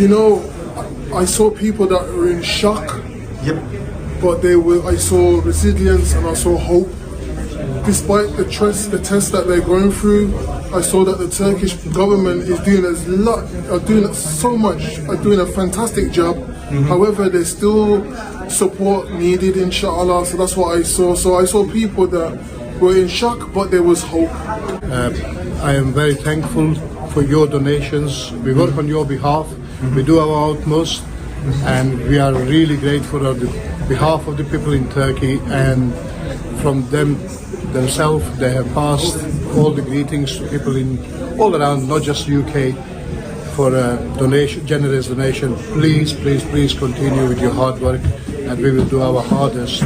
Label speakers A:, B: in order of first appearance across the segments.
A: You know, I saw people that were in shock, but I saw resilience and I saw hope. Despite the test that they're going through, I saw that the Turkish government is doing so much, are doing a fantastic job. However, there's still support needed, inshallah. So that's what I saw. So I saw people that were in shock, but there was hope.
B: I am very thankful for your donations. We work on your behalf. We do our utmost, and we are really grateful on the behalf of the people in Turkey, and from them themselves, they have passed all the greetings to people in all around, not just UK, for a donation, generous donation. Please continue with your hard work, and we will do our hardest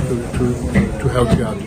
B: to help you out.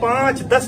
C: 5, 10,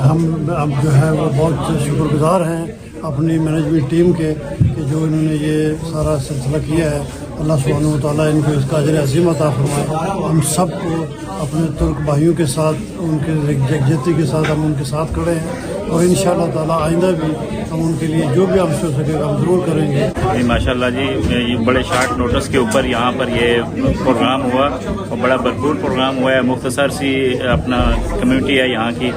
D: ہم اب جو ہے وہ بہت شکر گزار ہیں اپنی مینجمنٹ ٹیم کے کہ جو انہوں نے یہ سارا سلسلہ کیا ہے. اللہ سبحانہ و تعالیٰ ان کو اس کا اجر عظیم عطا فرمائے. ہم سب کو اپنے ترک بھائیوں کے ساتھ ان کے یکجہتی کے ساتھ ہم ان کے ساتھ کھڑے ہیں اور انشاءاللہ تعالیٰ آئندہ بھی ہم ان کے لیے جو بھی ہم سے ہو سکے گا ہم ضرور کریں گے.
E: ماشاء اللہ جی, یہ بڑے شارٹ نوٹس کے اوپر یہاں پر یہ پروگرام ہوا اور بڑا بھرپور پروگرام ہوا ہے. مختصر سی اپنا کمیونٹی ہے یہاں کی,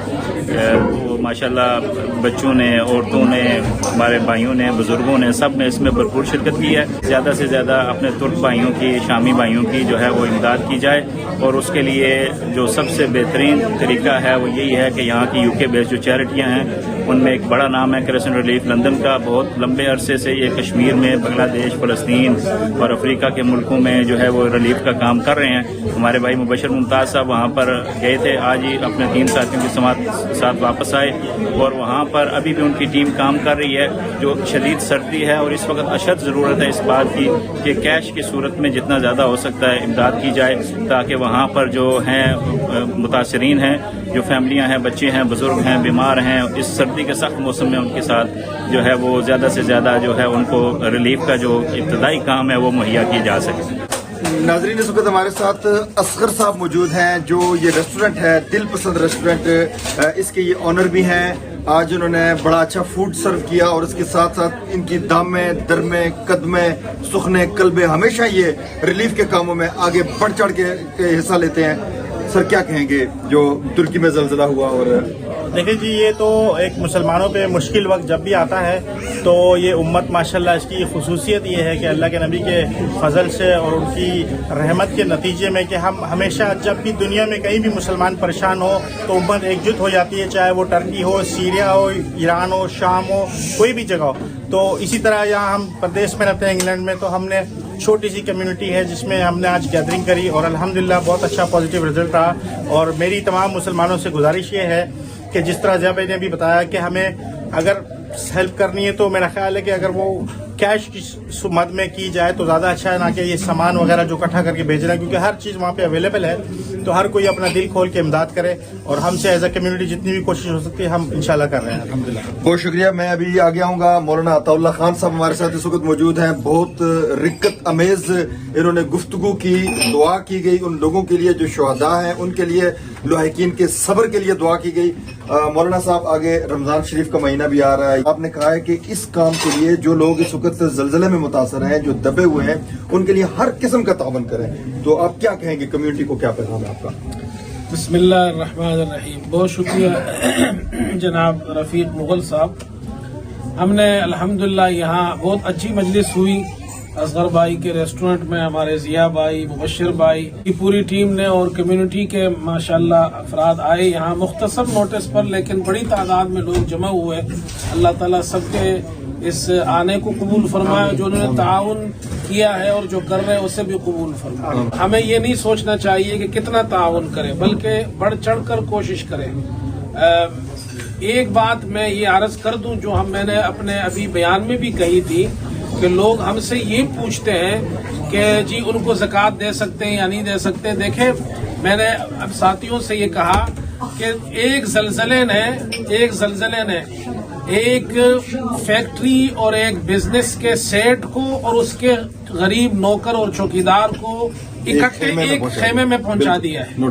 E: وہ ماشاء اللہ بچوں نے, عورتوں نے, ہمارے بھائیوں نے, بزرگوں نے, سب نے اس میں بھرپور شرکت کی ہے. زیادہ سے زیادہ اپنے ترک بھائیوں کی, شامی بھائیوں کی جو ہے وہ امداد کی جائے اور اس کے لیے جو سب سے بہترین طریقہ ہے وہ یہی ہے کہ یہاں کی UK بیس جو چیریٹیاں ہیں ان میں ایک بڑا نام ہے کرسچن ریلیف لندن کا. بہت لمبے عرصے سے یہ کشمیر میں, بنگلہ دیش, فلسطین اور افریقہ کے ملکوں میں جو ہے وہ ریلیف کا کام کر رہے ہیں. ہمارے بھائی مبشر ممتاز صاحب وہاں پر گئے تھے, آج ہی اپنے 3 ساتھیوں کے ساتھ واپس آئے اور وہاں پر ابھی بھی ان کی ٹیم کام کر رہی ہے. جو شدید سردی ہے اور اس وقت اشد ضرورت ہے اس بات کی کہ کیش کی صورت میں جتنا زیادہ ہو سکتا ہے امداد کی جائے تاکہ وہاں پر جو ہیں متاثرین ہیں, جو فیملیاں ہیں, بچے ہیں, بزرگ ہیں, بیمار ہیں, اس سردی کے سخت موسم میں ان کے ساتھ جو ہے وہ زیادہ سے زیادہ جو ہے ان کو ریلیف کا جو ابتدائی کام ہے وہ مہیا کی جا سکے.
F: ناظرین, اس وقت ہمارے ساتھ اصغر صاحب موجود ہیں جو یہ ریسٹورنٹ ہے دل پسند ریسٹورنٹ, اس کے یہ آنر بھی ہیں. آج انہوں نے بڑا اچھا فوڈ سرو کیا اور اس کے ساتھ ساتھ ان کی دامیں, درمیں, قدمیں, سخنے, قلبیں ہمیشہ یہ ریلیف کے کاموں میں آگے بڑھ چڑھ کے حصہ لیتے ہیں. سر کیا کہیں گے جو ترکی میں زلزلہ ہوا؟ اور
C: دیکھیں جی, یہ تو ایک مسلمانوں پہ مشکل وقت جب بھی آتا ہے تو یہ امت ماشاءاللہ اس کی خصوصیت یہ ہے کہ اللہ کے نبی کے فضل سے اور ان کی رحمت کے نتیجے میں کہ ہم ہمیشہ جب بھی دنیا میں کہیں بھی مسلمان پریشان ہو تو امت ایک جٹ ہو جاتی ہے, چاہے وہ ٹرکی ہو, سیریا ہو, ایران ہو, شام ہو, کوئی بھی جگہ ہو. تو اسی طرح یہاں ہم پردیش میں رہتے ہیں انگلینڈ میں, تو ہم نے چھوٹی سی کمیونٹی ہے جس میں ہم نے آج گیدرنگ کری اور الحمدللہ بہت اچھا پازیٹیو رزلٹ رہا. اور میری تمام مسلمانوں سے گزارش یہ ہے کہ جس طرح جب نے بھی بتایا کہ ہمیں اگر ہیلپ کرنی ہے تو میرا خیال ہے کہ اگر وہ کیش کی مد میں کی جائے تو زیادہ اچھا ہے, نہ کہ یہ سامان وغیرہ جو اکٹھا کر کے بھیج رہے ہیں, کیونکہ ہر چیز وہاں پہ اویلیبل ہے. تو ہر کوئی اپنا دل کھول کے امداد کرے اور ہم سے ایز اے کمیونٹی جتنی بھی کوشش ہو سکتی ہے ہم انشاءاللہ کر رہے ہیں. الحمدللہ.
F: بہت شکریہ. میں ابھی آگے آؤں گا. مولانا عطا اللہ خان صاحب ہمارے ساتھ اس وقت موجود ہیں. بہت رقت امیز انہوں نے گفتگو کی, دعا کی گئی ان لوگوں کے لیے جو شہداء ہیں, ان کے لیے, لاحقین کے صبر کے لیے دعا کی گئی. مولانا صاحب, آگے رمضان شریف کا مہینہ بھی آ رہا ہے. آپ نے کہا ہے کہ اس کام کے لیے جو لوگ اس وقت زلزلے میں متاثر ہیں, جو دبے ہوئے ہیں, ان کے لیے ہر قسم کا تعاون کریں. تو آپ کیا کہیں گے, کمیونٹی کو کیا پیغام ہے آپ کا؟
G: بسم اللہ الرحمن الرحیم. بہت شکریہ جناب رفیق مغل صاحب. ہم نے الحمدللہ یہاں بہت اچھی مجلس ہوئی اصغر بھائی کے ریسٹورنٹ میں. ہمارے ضیاء بھائی, مبشر بھائی کی پوری ٹیم نے اور کمیونٹی کے ماشاءاللہ افراد آئے یہاں مختصر نوٹس پر, لیکن بڑی تعداد میں لوگ جمع ہوئے. اللہ تعالیٰ سب کے اس آنے کو قبول فرمائے, جو انہوں نے تعاون کیا ہے اور جو کر رہے ہیں اسے بھی قبول فرمائے. ہمیں یہ نہیں سوچنا چاہیے کہ کتنا تعاون کریں, بلکہ بڑھ چڑھ کر کوشش کریں. ایک بات میں یہ عرض کر دوں جو میں نے اپنے ابھی بیان میں بھی کہی تھی کہ لوگ ہم سے یہ پوچھتے ہیں کہ جی ان کو زکوٰۃ دے سکتے ہیں یا نہیں دے سکتے. دیکھیں, میں نے اب ساتھیوں سے یہ کہا کہ ایک زلزلے نے ایک فیکٹری اور ایک بزنس کے سیٹ کو اور اس کے غریب نوکر اور چوکیدار کو اکٹھے ایک خیمے میں پہنچا دیا ہے.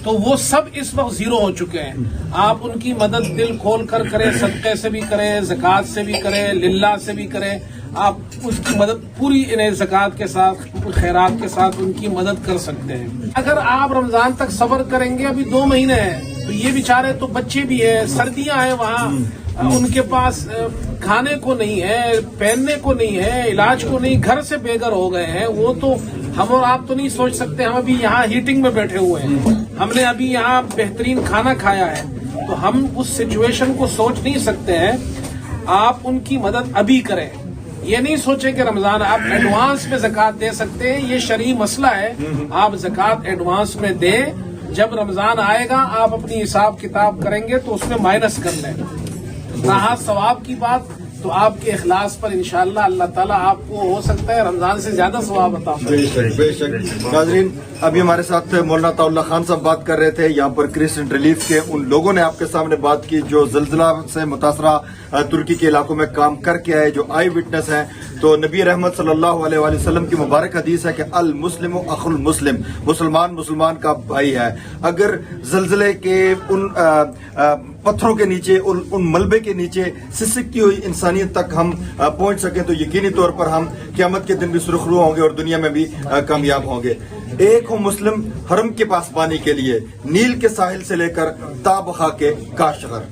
G: تو وہ سب اس وقت زیرو ہو چکے ہیں. آپ ان کی مدد دل کھول کر کریں, صدقے سے بھی کریں, زکوٰۃ سے بھی کریں, للہ سے بھی کریں. آپ اس کی مدد پوری زکوٰۃ کے ساتھ, خیرات کے ساتھ ان کی مدد کر سکتے ہیں. اگر آپ رمضان تک صبر کریں گے, ابھی 2 مہینے ہیں, تو یہ بیچارے تو بچے بھی ہیں, سردیاں ہیں وہاں, ان کے پاس کھانے کو نہیں ہے, پہننے کو نہیں ہے, علاج کو نہیں, گھر سے بے گھر ہو گئے ہیں. وہ تو ہم اور آپ تو نہیں سوچ سکتے. ہم ابھی یہاں ہیٹنگ میں بیٹھے ہوئے ہیں, ہم نے ابھی یہاں بہترین کھانا کھایا ہے, تو ہم اس سچویشن کو سوچ نہیں سکتے ہیں. آپ ان کی مدد ابھی کریں. یہ نہیں سوچیں کہ رمضان آپ ایڈوانس میں زکوٰۃ دے سکتے ہیں, یہ شرعی مسئلہ ہے. آپ زکوٰۃ ایڈوانس میں دیں, جب رمضان آئے گا آپ اپنی حساب کتاب کریں گے تو اس میں مائنس کر لیں. رہا ثواب کی بات, تو آپ کے اخلاص پر انشاءاللہ اللہ تعالیٰ آپ کو ہو سکتا ہے رمضان سے زیادہ ثواب عطا فرمائے۔
F: بے شک بے شک۔ ناظرین ابھی ہمارے ساتھ مولانا عطا اللہ خان صاحب بات کر رہے تھے یہاں پر کرسچن ریلیف کے ان لوگوں نے آپ کے سامنے بات کی جو زلزلہ سے متاثرہ ترکی کے علاقوں میں کام کر کے آئے، جو آئی وٹنس ہیں۔ تو نبی رحمت صلی اللہ علیہ وآلہ وسلم کی مبارک حدیث ہے کہ المسلم اخو المسلم، مسلمان مسلمان کا بھائی ہے۔ اگر زلزلے کے ان پتھروں کے نیچے ان ملبے کے نیچے سسکتی ہوئی انسانیت تک ہم پہنچ سکیں تو یقینی طور پر ہم قیامت کے دن بھی سرخرو ہوں گے اور دنیا میں بھی کامیاب ہوں گے۔ ایک ہو مسلم حرم کے پاسبانی کے لیے، نیل کے ساحل سے لے کر تا بخا کے کاشغر۔